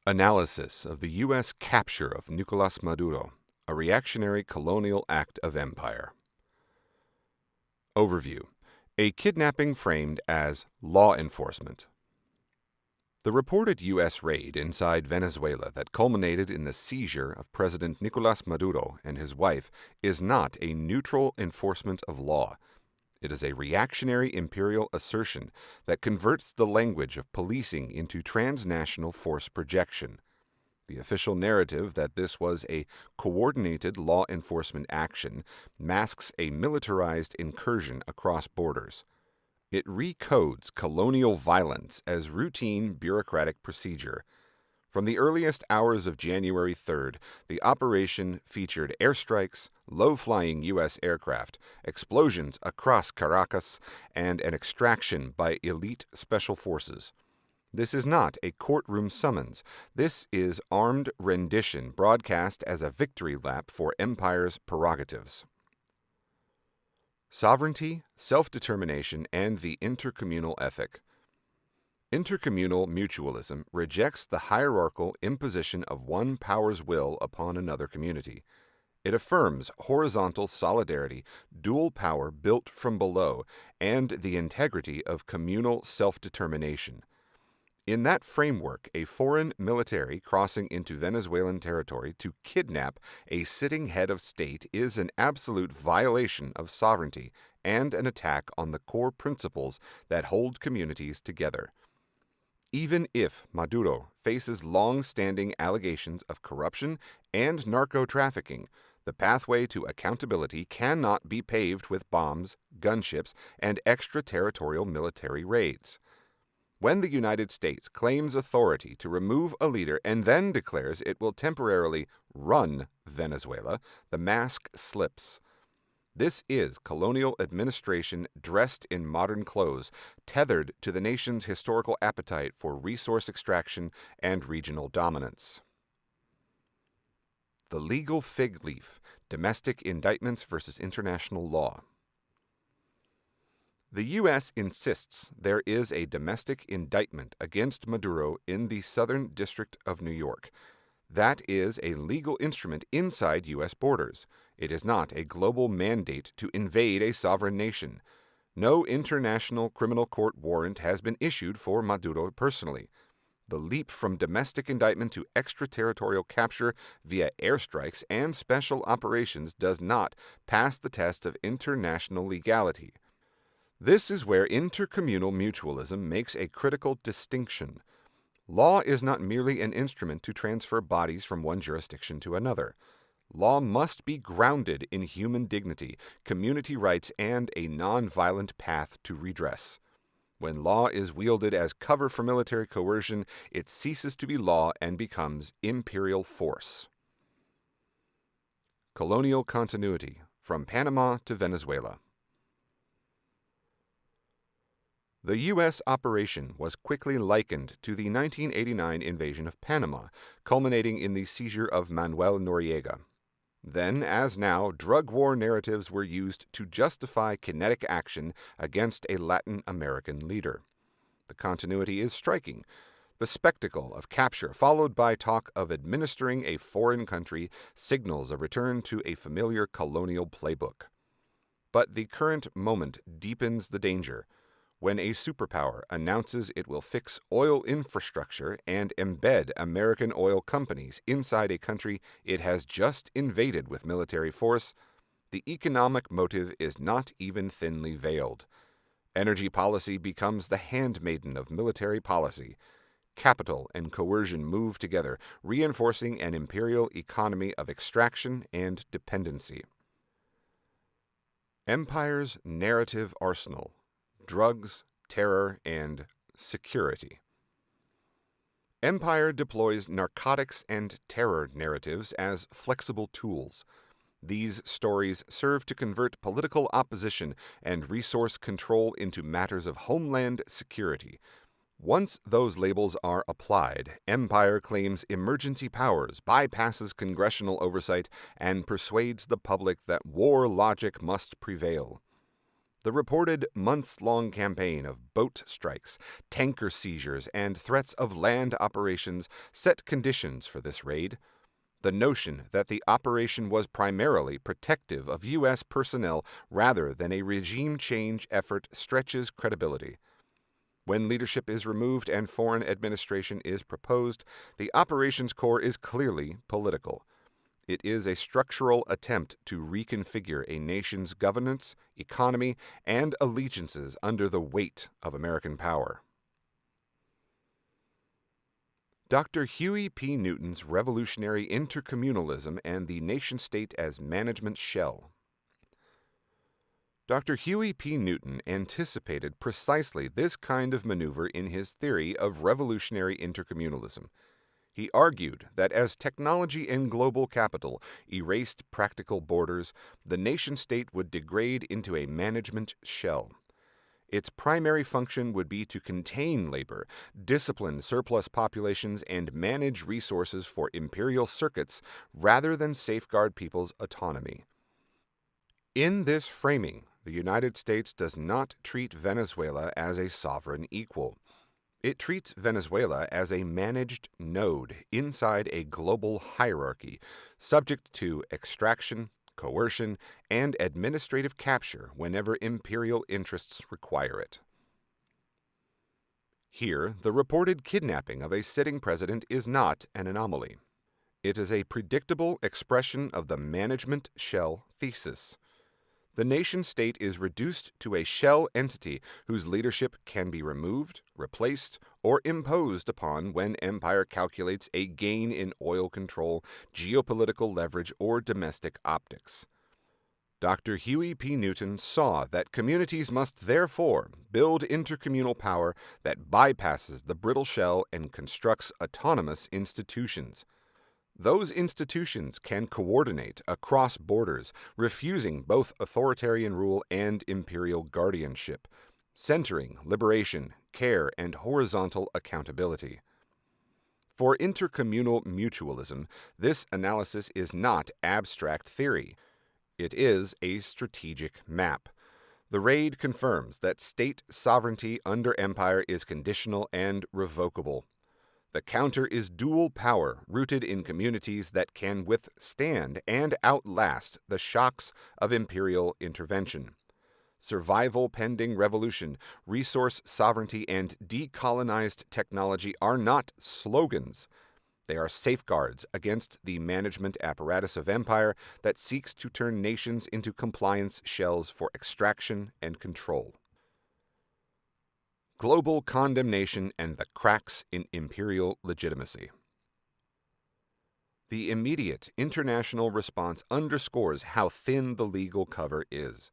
Analysis of the U.S. capture of Nicolás Maduro, a reactionary colonial act of empire. Overview: a kidnapping framed as law enforcement. The reported U.S. raid inside Venezuela that culminated in the seizure of President Nicolás Maduro and his wife is not a neutral enforcement of law. It is a reactionary imperial assertion that converts the language of policing into transnational force projection. The official narrative that this was a coordinated law enforcement action masks a militarized incursion across borders. It recodes colonial violence as routine bureaucratic procedure. From the earliest hours of January 3rd, the operation featured airstrikes, low-flying U.S. aircraft, explosions across Caracas, and an extraction by elite special forces. This is not a courtroom summons. This is armed rendition broadcast as a victory lap for empire's prerogatives. Sovereignty, self-determination, and the intercommunal ethic. Intercommunal mutualism rejects the hierarchical imposition of one power's will upon another community. It affirms horizontal solidarity, dual power built from below, and the integrity of communal self-determination. In that framework, a foreign military crossing into Venezuelan territory to kidnap a sitting head of state is an absolute violation of sovereignty and an attack on the core principles that hold communities together. Even if Maduro faces long-standing allegations of corruption and narco-trafficking, the pathway to accountability cannot be paved with bombs, gunships, and extraterritorial military raids. When the United States claims authority to remove a leader and then declares it will temporarily run Venezuela, the mask slips. This is colonial administration dressed in modern clothes, tethered to the nation's historical appetite for resource extraction and regional dominance. The legal fig leaf: domestic indictments versus international law. The U.S. insists there is a domestic indictment against Maduro in the Southern District of New York. That is a legal instrument inside U.S. borders. It is not a global mandate to invade a sovereign nation. No international criminal court warrant has been issued for Maduro personally. The leap from domestic indictment to extraterritorial capture via airstrikes and special operations does not pass the test of international legality. This is where intercommunal mutualism makes a critical distinction. Law is not merely an instrument to transfer bodies from one jurisdiction to another. Law must be grounded in human dignity, community rights, and a non-violent path to redress. When law is wielded as cover for military coercion, it ceases to be law and becomes imperial force. Colonial continuity: from Panama to Venezuela. The U.S. operation was quickly likened to the 1989 invasion of Panama, culminating in the seizure of Manuel Noriega. Then, as now, drug war narratives were used to justify kinetic action against a Latin American leader. The continuity is striking. The spectacle of capture, followed by talk of administering a foreign country, signals a return to a familiar colonial playbook. But the current moment deepens the danger. When a superpower announces it will fix oil infrastructure and embed American oil companies inside a country it has just invaded with military force, the economic motive is not even thinly veiled. Energy policy becomes the handmaiden of military policy. Capital and coercion move together, reinforcing an imperial economy of extraction and dependency. Empire's narrative arsenal: drugs, terror, and security. Empire deploys narcotics and terror narratives as flexible tools. These stories serve to convert political opposition and resource control into matters of homeland security. Once those labels are applied, empire claims emergency powers, bypasses congressional oversight, and persuades the public that war logic must prevail. The reported months-long campaign of boat strikes, tanker seizures, and threats of land operations set conditions for this raid. The notion that the operation was primarily protective of U.S. personnel rather than a regime change effort stretches credibility. When leadership is removed and foreign administration is proposed, the operations core is clearly political. It is a structural attempt to reconfigure a nation's governance, economy, and allegiances under the weight of American power. Dr. Huey P. Newton's revolutionary intercommunalism and the nation-state as management shell. Dr. Huey P. Newton anticipated precisely this kind of maneuver in his theory of revolutionary intercommunalism. He argued that as technology and global capital erased practical borders, the nation-state would degrade into a management shell. Its primary function would be to contain labor, discipline surplus populations, and manage resources for imperial circuits rather than safeguard people's autonomy. In this framing, the United States does not treat Venezuela as a sovereign equal. It treats Venezuela as a managed node inside a global hierarchy, subject to extraction, coercion, and administrative capture whenever imperial interests require it. Here, the reported kidnapping of a sitting president is not an anomaly. It is a predictable expression of the management shell thesis. The nation-state is reduced to a shell entity whose leadership can be removed, replaced, or imposed upon when empire calculates a gain in oil control, geopolitical leverage, or domestic optics. Dr. Huey P. Newton saw that communities must therefore build intercommunal power that bypasses the brittle shell and constructs autonomous institutions. Those institutions can coordinate across borders, refusing both authoritarian rule and imperial guardianship, centering liberation, care, and horizontal accountability. For intercommunal mutualism, this analysis is not abstract theory. It is a strategic map. The raid confirms that state sovereignty under empire is conditional and revocable. The counter is dual power rooted in communities that can withstand and outlast the shocks of imperial intervention. Survival pending revolution, resource sovereignty, and decolonized technology are not slogans. They are safeguards against the management apparatus of empire that seeks to turn nations into compliance shells for extraction and control. Global condemnation and the cracks in imperial legitimacy. The immediate international response underscores how thin the legal cover is.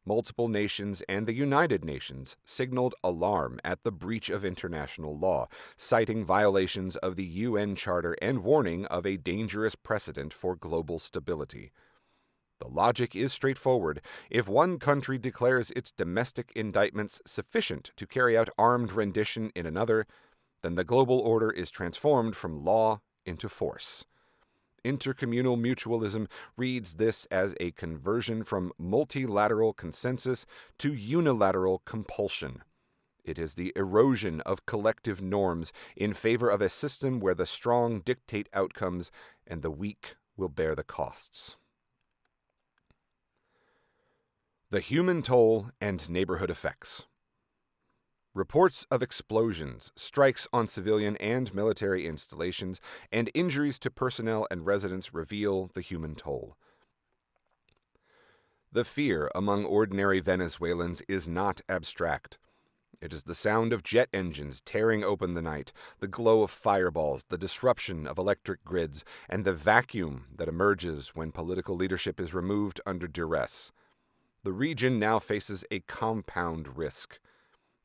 Multiple nations and the United Nations signaled alarm at the breach of international law, citing violations of the UN Charter and warning of a dangerous precedent for global stability. The logic is straightforward. If one country declares its domestic indictments sufficient to carry out armed rendition in another, then the global order is transformed from law into force. Intercommunal mutualism reads this as a conversion from multilateral consensus to unilateral compulsion. It is the erosion of collective norms in favor of a system where the strong dictate outcomes and the weak will bear the costs. The human toll and neighborhood effects. Reports of explosions, strikes on civilian and military installations, and injuries to personnel and residents reveal the human toll. The fear among ordinary Venezuelans is not abstract. It is the sound of jet engines tearing open the night, the glow of fireballs, the disruption of electric grids, and the vacuum that emerges when political leadership is removed under duress. The region now faces a compound risk.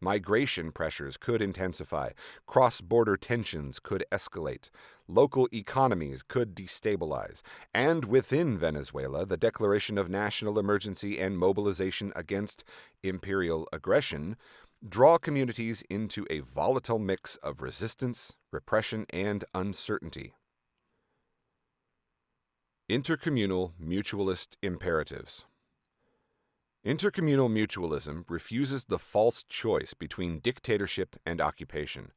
Migration pressures could intensify, cross-border tensions could escalate, local economies could destabilize, and within Venezuela, the declaration of national emergency and mobilization against imperial aggression draw communities into a volatile mix of resistance, repression, and uncertainty. Intercommunal mutualist imperatives. Intercommunal mutualism refuses the false choice between dictatorship and occupation.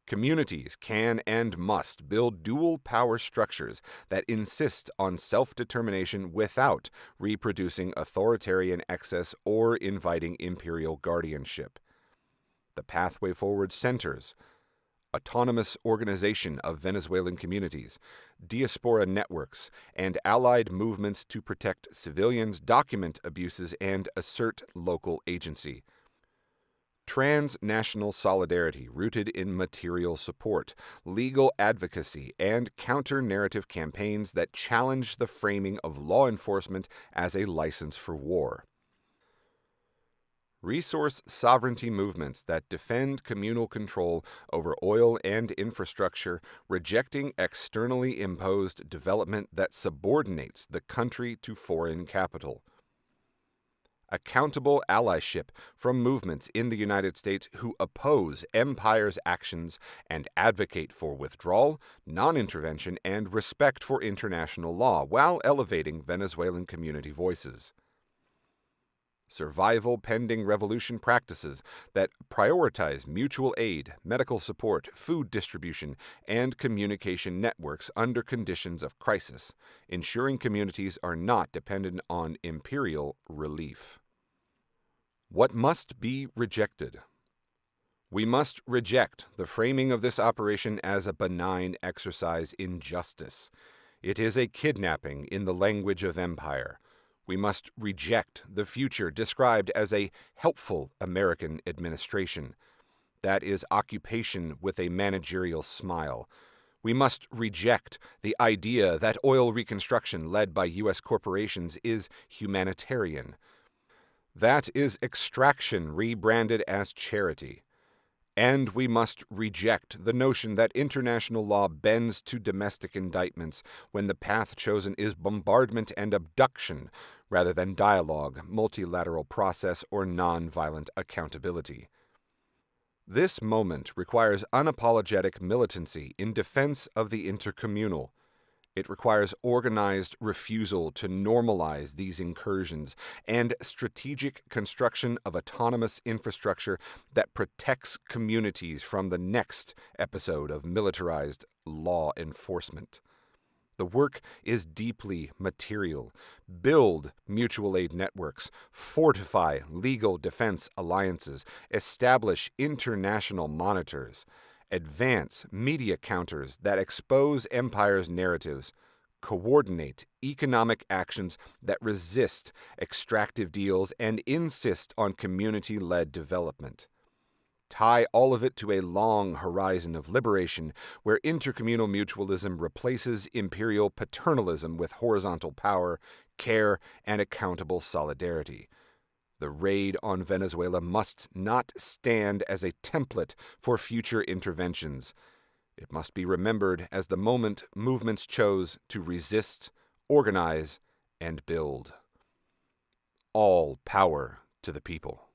Communities can and must build dual power structures that insist on self-determination without reproducing authoritarian excess or inviting imperial guardianship. The pathway forward centers autonomous organization of Venezuelan communities, diaspora networks, and allied movements to protect civilians, document abuses, and assert local agency. Transnational solidarity rooted in material support, legal advocacy, and counter-narrative campaigns that challenge the framing of law enforcement as a license for war. Resource sovereignty movements that defend communal control over oil and infrastructure, rejecting externally imposed development that subordinates the country to foreign capital. Accountable allyship from movements in the United States who oppose empire's actions and advocate for withdrawal, non-intervention, and respect for international law while elevating Venezuelan community voices. Survival pending revolution practices that prioritize mutual aid, medical support, food distribution, and communication networks under conditions of crisis, ensuring communities are not dependent on imperial relief. What must be rejected? We must reject the framing of this operation as a benign exercise in justice. It is a kidnapping in the language of empire. We must reject the future described as a helpful American administration. That is occupation with a managerial smile. We must reject the idea that oil reconstruction led by U.S. corporations is humanitarian. That is extraction rebranded as charity. And we must reject the notion that international law bends to domestic indictments when the path chosen is bombardment and abduction rather than dialogue, multilateral process, or nonviolent accountability. This moment requires unapologetic militancy in defense of the intercommunal. It requires organized refusal to normalize these incursions and strategic construction of autonomous infrastructure that protects communities from the next episode of militarized law enforcement. The work is deeply material. Build mutual aid networks, fortify legal defense alliances, establish international monitors, advance media counters that expose empire's narratives, coordinate economic actions that resist extractive deals and insist on community-led development. Tie all of it to a long horizon of liberation where intercommunal mutualism replaces imperial paternalism with horizontal power, care, and accountable solidarity. The raid on Venezuela must not stand as a template for future interventions. It must be remembered as the moment movements chose to resist, organize, and build. All power to the people.